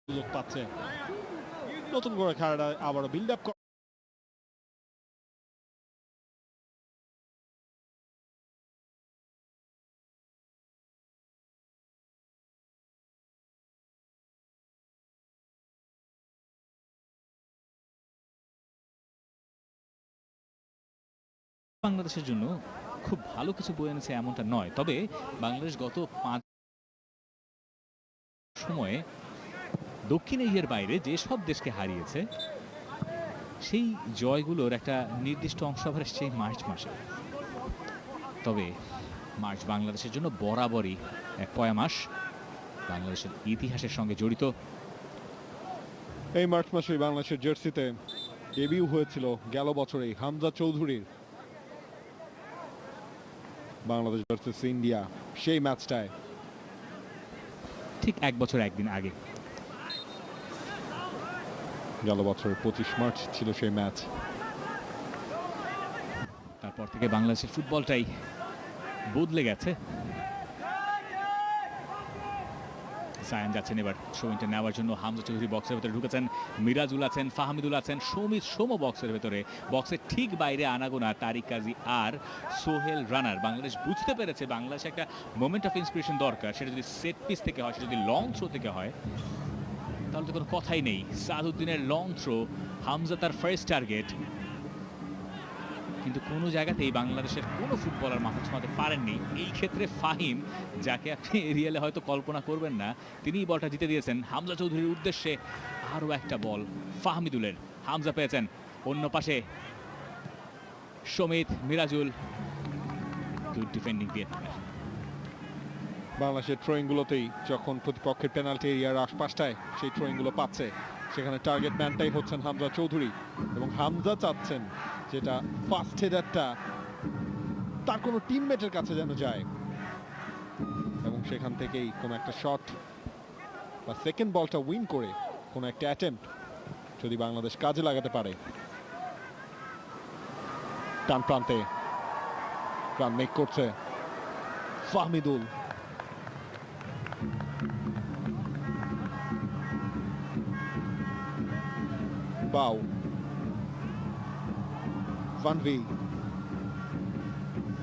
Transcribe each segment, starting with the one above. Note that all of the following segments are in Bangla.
সুযোগ পাচ্ছে নতুন করে খেলাটা আবারও বিল্ড আপ বাংলাদেশের জন্য খুব ভালো কিছু বয়ে এনেছে এমনটা নয়, তবে বাংলাদেশ গত 5 সময়ে দক্ষিণ এশিয়ার বাইরে যেসব দেশকে হারিয়েছে সেই জয়গুলোর একটা নির্দিষ্ট অংশ আবার এসছে এই মার্চ মাসে। তবে মার্চ বাংলাদেশের জন্য বরাবরই এক পয়া মাস, বাংলাদেশের ইতিহাসের সঙ্গে জড়িত। এই মার্চ মাসে বাংলাদেশের জার্সিতে ডেবিউ হয়েছিল গেল বছরেই হামজা চৌধুরীর বাংলাদেশ ভার্সেস ইন্ডিয়া, সেই ম্যাচটায় ঠিক 1 বছর 1 দিন আগে, গেল বছরের 25 মার্চ ছিল সেই ম্যাচ। তারপর থেকে বাংলাদেশের ফুটবলটাই বদলে গেছে। সায়ান যাচ্ছেন এবার শোমিনটা নেওয়ার জন্য, হামজা চৌধুরী বক্সের ভেতরে ঢুকেছেন, মিরাজুল আছেন, ফাহমিদুল আছেন, সৌমিত সোমো বক্সের ভেতরে, বক্সের ঠিক বাইরে আনাগোনা তারিক কাজী আর সোহেল রানার। বাংলাদেশ বুঝতে পেরেছে বাংলাদেশ একটা মোমেন্ট অফ ইন্সপিরেশন দরকার, সেটা যদি সেট পিস থেকে হয়, সেটা যদি লং থ্রো থেকে হয়, তাহলে তো কোনো কথাই নেই। সাদউদ্দিনের লং থ্রো, হামজা তার ফার্স্ট টার্গেট, কিন্তু কোনো জায়গাতেই বাংলাদেশের কোনো ফুটবলার মাথা ছোঁয়াতে পারেননি। এই ক্ষেত্রে ফাহিম, যাকে আপনি এরিয়ালে হয়তো কল্পনা করবেন না, তিনি বলটা জিতে দিয়েছেন হামজা চৌধুরীর উদ্দেশ্যে। আরও একটা বল ফাহমিদুলের, হামজা পেয়েছেন। অন্য পাশে সমিত, মিরাজুল, গুড ডিফেন্ডিং ভিয়েতনামের। বাংলাদেশের থ্রোয়িংগুলোতেই যখন প্রতিপক্ষের পেনাল্টি এরিয়ার আশপাশটায় সেই থ্রোয়িংগুলো পাচ্ছে, সেখানে টার্গেট ম্যানটাই হচ্ছেন হামজা চৌধুরী, এবং হামজা চাচ্ছেন যেটা ফার্স্ট হেডারটা তার কোনো টিমমেটের কাছে যেন যায়, এবং সেখান থেকেই কোনো একটা শট বা সেকেন্ড বলটা উইন করে কোনো একটা অ্যাটেম্প্ট যদি বাংলাদেশ কাজে লাগাতে পারে। টান প্রান্তে রান মেক করছে ফাহমিদুল, বাউ ভানভি।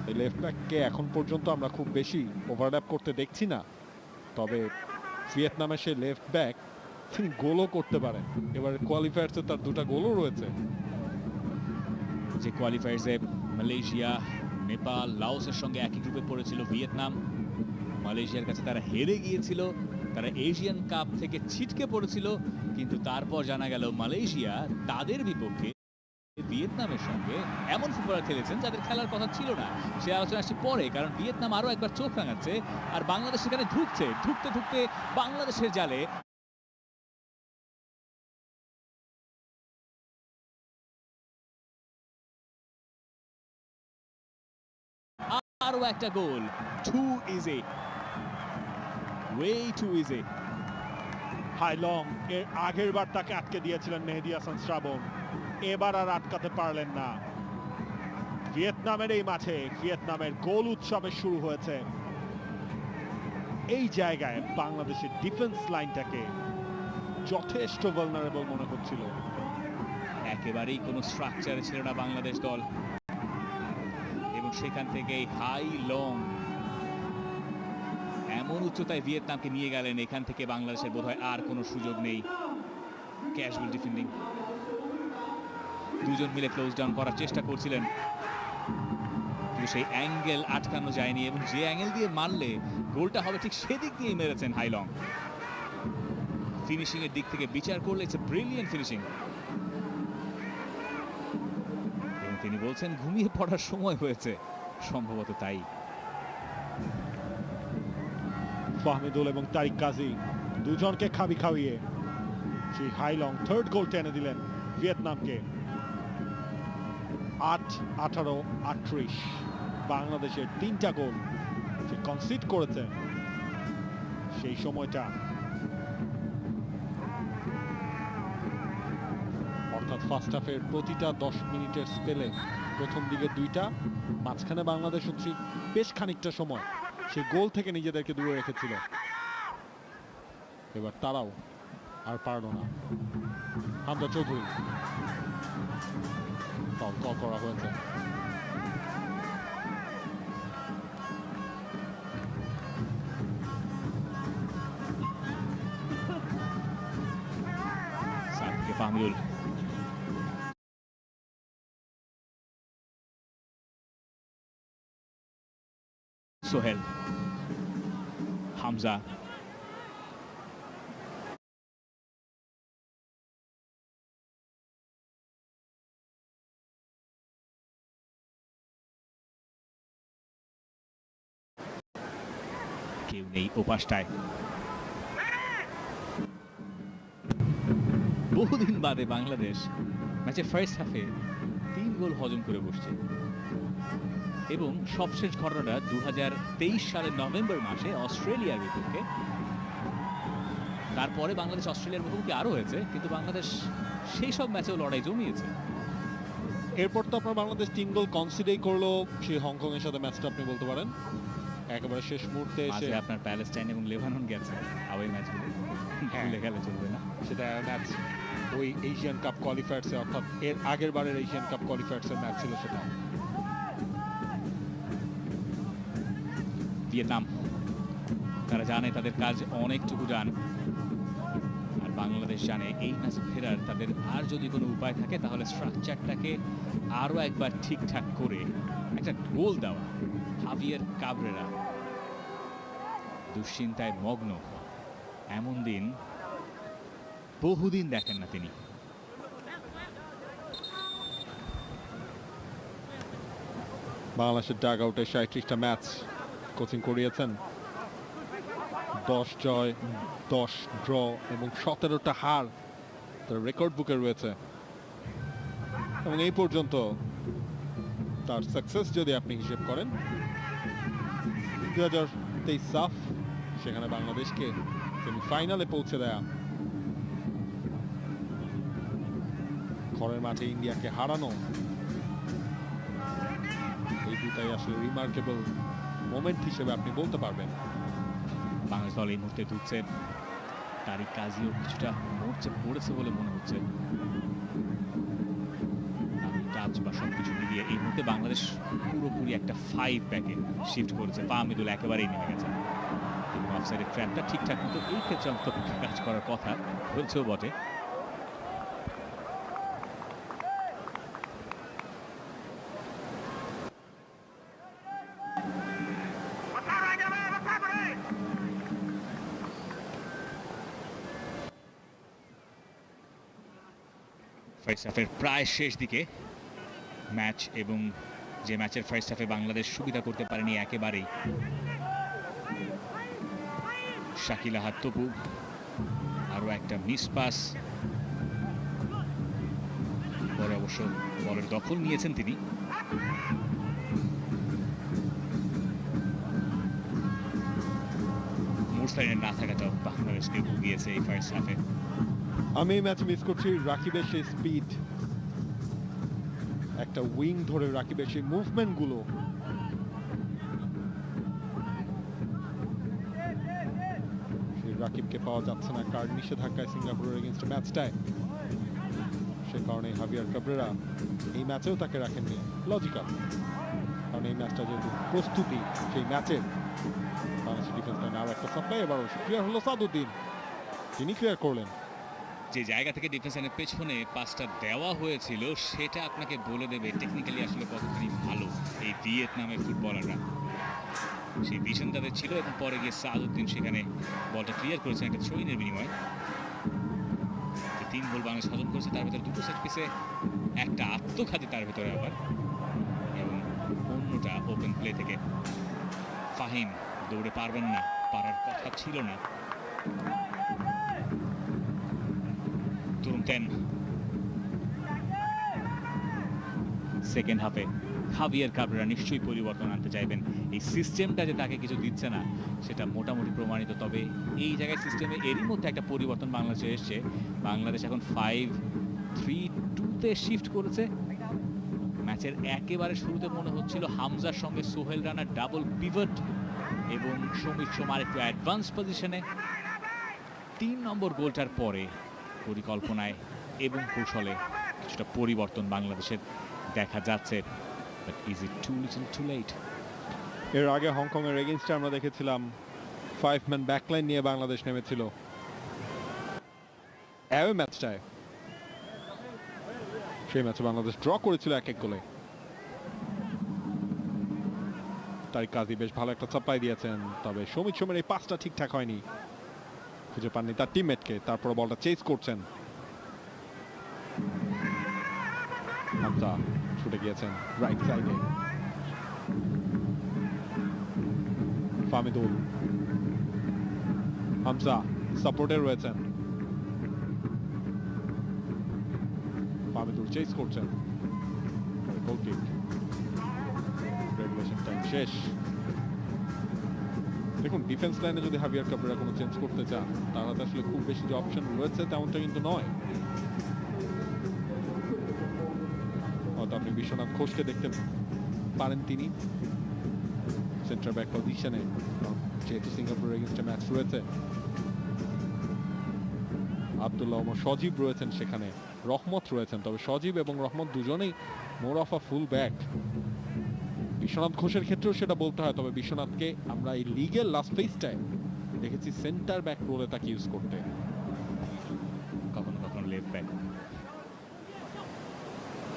এই লেফট ব্যাককে এখন পর্যন্ত আমরা খুব বেশি ওভারল্যাপ করতে দেখছি না, তবে ভিয়েতনামের সেই লেফট ব্যাক তিনি গোলও করতে পারেন। এবার কোয়ালিফায়ার্সে তার 2টা গোলও রয়েছে। যে কোয়ালিফায়ার্সে মালয়েশিয়া, নেপাল, লাওসের সঙ্গে একই গ্রুপে পড়েছিল ভিয়েতনাম, মালয়েশিয়ার কাছে তারা হেরে গিয়েছিল, তারা এশিয়ান কাপ থেকে ছিটকে পড়েছিল, কিন্তু তারপর জানা গেল মালয়েশিয়া তাদের বিপক্ষে ভিয়েতনামের সঙ্গে এমন ফুটবলার খেলেছেন যাদের খেলার কথা ছিল না। সে আলোচনা আসছে পরে, কারণ ভিয়েতনাম আরো একবার চোখ রাঙাচ্ছে, আর বাংলাদেশ সেখানে ঢুকছে। ঢুকতে ঢুকতে বাংলাদেশের জালে আরো একটা গোল। Too easy, way too easy. হাইলং এর আগের বার তাকে আটকে দিয়েছিলেন মেহেদী হাসান শ্রাবণ, এবার আর আটকাতে পারলেন না। ভিয়েতনামের এই মাঠে ভিয়েতনামের গোল উৎসবে শুরু হয়েছে। এই জায়গায় বাংলাদেশের ডিফেন্স লাইনটাকে যথেষ্ট ভালনারেবল মনে হচ্ছিল। একেবারেই কোনো স্ট্রাকচারে ছিল না বাংলাদেশ দল, এবং সেখান থেকেই হাই লং এমন উচ্চতায় ভিয়েতনামকে নিয়ে গেলেন, এখান থেকে বাংলাদেশের বোধহয় আর কোনো সুযোগ নেই। ক্যাজুয়াল ডিফেন্ডিং, দুজন মিলে ক্লোজ ডাউন করার চেষ্টা করছিলেন, কিন্তু সেই অ্যাঙ্গেল আটকানো যায়নি, এবং যে অ্যাঙ্গেল দিয়ে মারলে গোলটা হবে ঠিক সেদিক দিয়েই মেরেছেন হাইলং। ফিনিশিং এর দিক থেকে বিচার করলে ইটস এ ব্রিলিয়েন্ট ফিনিশিং, এবং তিনি বলছেন ঘুমিয়ে পড়ার সময় হয়েছে, সম্ভবত তাই। ফাহমিদুল এবং তারিক কাজী দুজনকে খাইয়ে সেই হাইলং থার্ড গোল টেনে দিলেন ভিয়েতনামকে। 8-18-38 বাংলাদেশের 3টা গোল যে কনসিড করেছে সেই সময়টা, অর্থাৎ ফার্স্ট হাফের প্রতিটা 10 মিনিটের স্পেলে প্রথম দিকে 2টা, মাঝখানে বাংলাদেশ বেশ খানিকটা সময় সেই গোল থেকে নিজেদেরকে দূরে রেখেছিল। এবার তারাও আর পারল না হামজা চৌধুরী। ফাউল কল করা হয়েছে। সাকিব ফাহমিদুল, সোহেল, হামজা, কেউ নেই ওপাশটায়। বহুদিন বাদে বাংলাদেশ ম্যাচের ফার্স্ট হাফে 3 গোল হজম করে বসছে এবং সবশেষ ঘটনাটা 2023 সালের নভেম্বর মাসে অস্ট্রেলিয়ার বিপক্ষে। তারপরে বাংলাদেশ অস্ট্রেলিয়ার মুখোমুখি আরো হয়েছে, কিন্তু বাংলাদেশ সেই সব ম্যাচেও লড়াই জমিয়েছে। এরপর তো আপনার বাংলাদেশ 3 গোল কনসিডার করলো সেই হংকং এর সাথে ম্যাচটা আপনি বলতে পারেন একেবারে শেষ মুহূর্তে এসে। মাঝে আপনার প্যালেস্টাইন এবং লেবানন গেছে আওয়ে ম্যাচগুলো, ভুলে গেলে চলবে না। সেটা ম্যাচ ওই এশিয়ান কাপ কোয়ালিফায়ার্সে, অর্থাৎ এর আগের বারের এশিয়ান কাপ কোয়ালিফায়ার্সের ম্যাচ ছিল সেটা। ভিয়েতনাম তারা জানে তাদের কাজ অনেকটুকু ডান, আর বাংলাদেশ জানে এই ম্যাচে ফেরার তাদের আর যদি কোনো উপায় থাকে তাহলে স্ট্রাকচারটাকে আরো একবার ঠিকঠাক করে একটা গোল দেওয়া। হাভিয়ের কাবরেরা দুশ্চিন্তায় মগ্ন, এমন দিন বহুদিন দেখেন না তিনি। বাংলাদেশের ডাগ আউটে 37টা ম্যাচ কোচিং করিয়েছেন, 10 জয়, 10 ড্র এবং 17টা হার তার রেকর্ড বুকে রয়েছে। এবং এই পর্যন্ত তার সাকসেস যদি আপনি হিসেব করেন 2023 সাফ, সেখানে বাংলাদেশকে সেমিফাইনালে পৌঁছে দেয়া, ঘরের মাঠে ইন্ডিয়াকে হারানো, এই দুটাই আসলে রিমার্কেবল মোমেন্ট হিসেবে আপনি বলতে পারবেন। বাংলাদেশ দল এই মুহূর্তে ধুচ্ছে, তারই কাজীও কিছুটা মোর্চে পড়েছে বলে মনে হচ্ছে। টাচ বা সবকিছু মিলিয়ে এই মুহূর্তে বাংলাদেশ পুরোপুরি একটা 5 ব্যাকে শিফট করেছে। ফাহমিদুল একেবারেই নেমে গেছে এবং অফসাইডের ট্র্যাপটা ঠিকঠাক মতো এই ক্ষেত্রে অন্তত কাজ করার কথা, হয়েছেও বটে। ফার্স্ট হাফের প্রায় শেষ দিকে ম্যাচ, এবং যে ম্যাচের ফার্স্ট হাফে বাংলাদেশ সুবিধা করতে পারেনি একেবারেই। শাকিল আহাদ তপু, আরো একটা মিস পাস, পরে অবশ্য বলের দখল নিয়েছেন তিনি। মুরসালিনের না থাকাটাও বাংলাদেশকে ভুগিয়েছে এই ফার্স্ট হাফে। আমি এই ম্যাচে মিস করছি রাকিবের সেই স্পিড, একটা উইং ধরে রাকিবের সেই মুভমেন্ট গুলো, সেই রাকিবকে পাওয়া যাচ্ছে না কার্ড নিষেধাজ্ঞায় সিঙ্গাপুরের এগেইনস্ট ম্যাচটায়। সে কারণে হাভিয়ার কাবরেরা এই ম্যাচেও তাকে রাখেননি, লজিক্যাল, কারণ এই ম্যাচটা যেহেতু প্রস্তুতি সেই ম্যাচের। বাংলাদেশের ডিফেন্স লাইনে আরো একটা সাপ্লাই, এবারও ক্লিয়ার হলো সাদউদ্দিন, তিনি ক্লিয়ার করলেন। যে জায়গা থেকে ডিফেন্স লাইনের পেছনে পাসটা দেওয়া হয়েছিল সেটা আপনাকে বলে দেবে টেকনিক্যালি আসলে কতখানি ভালো এই ভিয়েতনামের ফুটবলাররা। সেই ভিশন তাদের ছিল, এবং পরে গিয়ে সাদউদ্দিন সেখানে বলটা ক্লিয়ার করেছেন একটা থ্রোইনের বিনিময়ে। 3 গোল বাংলাদেশ হজম করেছে, তার ভিতরে 2টো সেট পিসে, একটা আত্মঘাতী তার ভিতরে আবার, এবং অন্যটা ওপেন প্লে থেকে। ফাহিম দৌড়ে পারবেন না, পারার কথা ছিল না। সেকেন্ড হাফে হাভিয়ার কাবরেরা নিশ্চয়ই পরিবর্তন আনতে চাইবেন। এই সিস্টেমটা যে তাকে কিছু দিচ্ছে না সেটা মোটামুটি প্রমাণিত, তবে এই জায়গায় সিস্টেমে এরই মধ্যে একটা পরিবর্তন বাংলাদেশে এসছে। বাংলাদেশ এখন 5-3-2-তে শিফট করেছে। ম্যাচের একেবারে শুরুতে মনে হচ্ছিল হামজার সঙ্গে সোহেল রানার ডাবল পিভট এবং সমীর সোমার একটু অ্যাডভান্স পজিশনে, 3 নম্বর গোলটার পরে পরিকল্পনায় এবং কৌশলে কিছুটা পরিবর্তন বাংলাদেশের দেখা যাচ্ছে, but is it too little too late? এর আগে হংকং এর এগেইনস্টে আমরা দেখেছিলাম 5 ম্যান ব্যাকলাইন নিয়ে বাংলাদেশ নেমেছিল অ্যাওয়ে ম্যাচটায়। সেই ম্যাচে বাংলাদেশ ড্র করেছিল 1-1 গোলে। তারিক কাজী বেশ ভালো একটা সাপ্লাই দিয়েছেন, তবে সমিত সোমের এই পাসটা ঠিকঠাক হয়নি, খুঁজে পাননি তার টিমমেটকে। তারপর বলটা চেজ করছেন, হামজা ছুটে গিয়েছেন রাইট সাইডে, ফামিদুল, হামজা সাপোর্টে রয়েছেন, ফামিদুল চেজ করছেন, গোল কিক। রেগুলেশন টাইম শেষ। দেখুন ডিফেন্স লাইনে যদি হাবিয়ার কাবরেরা কোনো চেঞ্জ করতে চান, তার হাতে আসলে খুব বেশি যে অপশন রয়েছে তেমনটা কিন্তু নয়। হয়তো আপনি বিশ্বনাথ ঘোষকে দেখতে পারেন তিনি সেন্টার ব্যাক পজিশনে, যেহেতু সিঙ্গাপুরের এগেইনস্টে ম্যাচ রয়েছে। আব্দুল্লাহ ওমর সজীব রয়েছেন সেখানে, রহমত রয়েছেন, তবে সজীব এবং রহমত দুজনেই more of a full back. Biswanath ঘোষের ক্ষেত্রেও সেটা বলতে হয়, তবে বিশ্বনাথকে আমরা এই লিগের লাস্ট ফেজটায় দেখেছি সেন্টার ব্যাক রোলে তাকে ইউজ করতে, কখনো কখনো লেফট ব্যাক।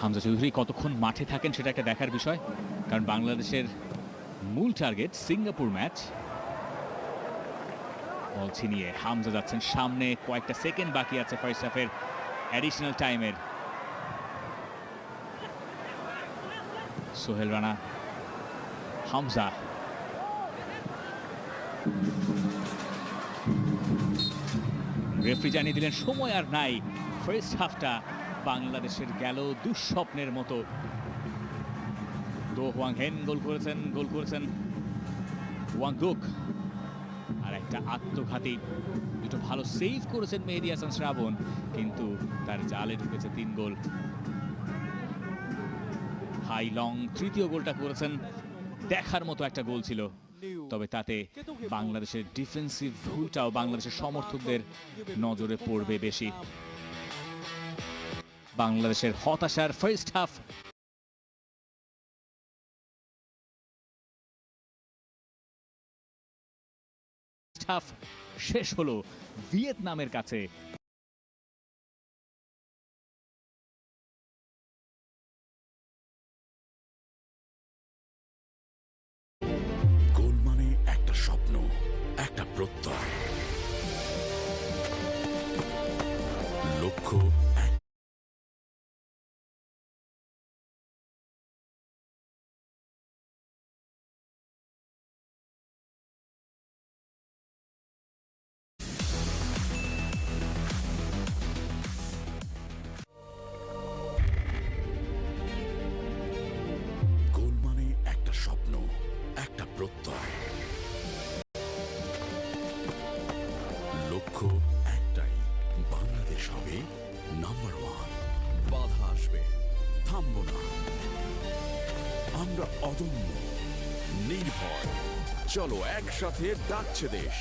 হামজা চৌধুরী কতক্ষণ মাঠে থাকেন সেটা একটা দেখার বিষয়, কারণ বাংলাদেশের মূল টার্গেট সিঙ্গাপুর ম্যাচ। বল ছিনিয়ে হামজা যাচ্ছেন সামনে, কয়েকটা সেকেন্ড বাকি আছে ফার্স্ট হাফের অ্যাডিশনাল টাইমের। সোহেল রানা, হামজা, রেফারি জানিয়ে দিলেন সময় আর নাই। ফার্স্ট হাফটা বাংলাদেশের গেল দুঃস্বপ্নের মতো। দো হোয়াং হেন গোল করেছেন ওয়াংগুক, আর একটা আত্মঘাতী, দুটো ভালো সেভ করেছেন মেহেদী হাসান শ্রাবণ, কিন্তু তার জালে ঢুকেছে 3 গোল। হাই লং তৃতীয় গোলটা করেছেন, দেখার মতো একটা গোল ছিল, তবে তাতে বাংলাদেশের ডিফেন্সিভ ভুলটাও বাংলাদেশের সমর্থকদের নজরে পড়বে বেশি। বাংলাদেশের হতাশার ফার্স্ট হাফ শেষ হলো ভিয়েতনামের কাছে। গোল মানে একটা স্বপ্ন, একটা প্রত্যয়, লক্ষ্য প্রত্যয়, লক্ষ্য একটাই, বাংলাদেশ হবে নাম্বার 1। বাধা আসবে, থামবো না, আমরা অদম্য, নির্ভয়, চলো একসাথে ডাকছে দেশ।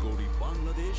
গরিব বাংলাদেশ।